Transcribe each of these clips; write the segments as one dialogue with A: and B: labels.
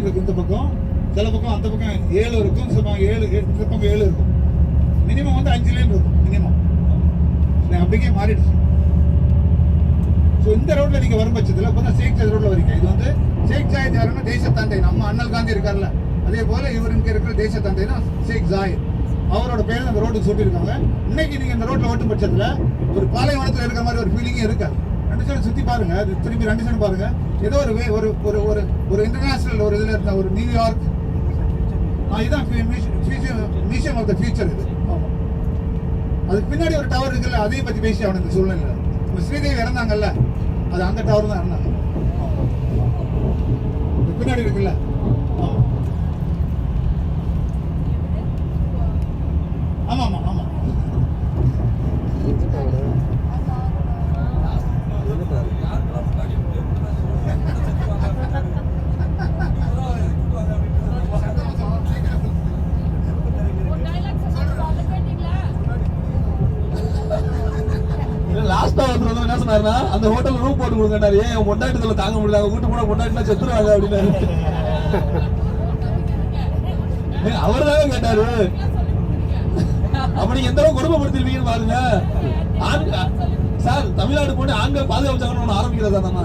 A: இருக்கு இந்த பக்கம், சில பக்கம் அந்த பக்கம் 7 இருக்கும், சில பக்கம் 7, இந்த பக்கம் 7 இருக்கும். மினிமம் வந்து 5 லேன் இருக்கும் மினிமம். அப்படியே மாறிடுச்சு. ஸோ இந்த ரோட்ல நீங்க வரும் பட்சத்தில் இப்போ தான் ஷேக் ஜாயத் ரோட்ல வரீங்க. இது வந்து ஷேக் ஜாயத் யாருன்னா தேச தந்தை, நம்ம அண்ணல் காந்தி இருக்கார்ல, அதே போல இவர் இங்க இருக்கிற தேச தந்தை தான் ஷேக் ஜாயத். அவரோட பேர் அந்த ரோட்டுக்கு சொல்லியிருக்காங்க. இன்னைக்கு நீங்க இந்த ரோட்ல ஓட்டும் பட்சத்தில் ஒரு பாலைவனத்தில் இருக்கிற மாதிரி ஒரு ஃபீலிங்கே இருக்காது. 2 சைடு சுற்றி பாருங்க, திரும்பி 2 சைடு பாருங்க. ஏதோ ஒரு ஒரு ஒரு ஒரு இன்டர்நேஷனல் ஒரு இதில் இருந்த ஒரு நியூயார்க், இதுதான் மியூசியம் ஆஃப் த ஃபியூச்சர். இது அதுக்கு பின்னாடி ஒரு டவர் இருக்குல்ல, அதையும் பற்றி பேசி அவனுக்கு சூழ்நிலை. ஸ்ரீதேவி இறந்தாங்கல்ல, அது அந்த டவர் தான் இறந்தாங்க. பின்னாடி இருக்குல்ல, ஆமா ஆமா ஆமா.
B: லாஸ்டா ஒருத்தர் என்ன சொன்னாருன்னா, அந்த ஹோட்டல் ரூம் போட்டு கொடுங்கன்னாரு. ஏன் பொண்டாட்டத்துல தாங்க முடியல, அவங்க வீட்டு கூட பொண்டாட்டிலாம் செத்துருவாங்க அப்படின்னாரு. அவர் தாங்க கேட்டாரு. அப்ப நீங்க எந்த அளவுக்கு குடும்பப்படுத்திருப்பீங்கன்னு பாருங்க. சார், தமிழ்நாடு போட்டு ஆண்கள் பாதுகாப்பு சங்கம் ஆரம்பிக்கிறதா தானே?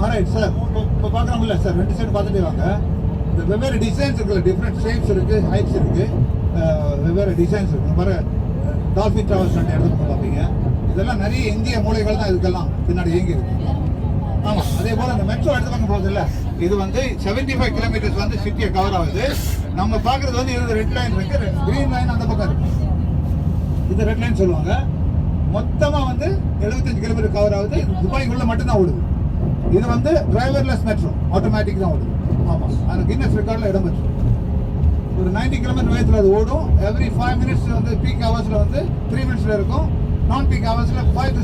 A: ஆல்ரைட் சார், இப்போ பார்க்குறோம்ல சார், 2 சைடு பார்த்துட்டே வாங்க. இந்த வெவ்வேறு டிசைன்ஸ் இருக்குல்ல, டிஃப்ரெண்ட் ஷேப்ஸ் இருக்கு, ஹைட்ஸ் இருக்கு, வெவ்வேறு டிசைன்ஸ் இருக்கு. பாரு, டால்ஃபின் டிராவல்ஸ் இடத்துக்கு பார்ப்பீங்க. இதெல்லாம் நிறைய இந்திய மூலைகள் தான் இதுக்கெல்லாம் பின்னாடி இயங்கி இருக்கு. ஆமாம், அதே போல் அந்த மெட்ரோ எடுத்து பார்க்க போகுது இல்லை, இது வந்து 75 கிலோமீட்டர்ஸ் வந்து சிட்டியை கவர் ஆகுது. நம்ம பார்க்குறது வந்து இது ரெட் லைன் இருக்கு, கிரீன் லைன் அந்த பக்கம் இருக்கு. இது ரெட் லைன் சொல்லுவாங்க. மொத்தமாக வந்து 75 கிலோமீட்டர் கவர் ஆகுது. இது துபாய்க்குள்ளே மட்டும்தான் ஓடுது. இது வந்து டிரைவர்லெஸ் மெட்ரோ, ஆட்டோமேட்டிக் தான் ஓடுது. ஆமாம், அது கின்னஸ் ரெக்கார்டில் இடம் பெற்று ஒரு 90 கிலோமீட்டர் வேகத்தில் அது ஓடும். எவ்ரி 5 மினிட்ஸ் வந்து பீக் ஹவர்ஸில் வந்து 3 மினிட்ஸில் இருக்கும். நான் பீக் ஹவர்ஸில் 5 to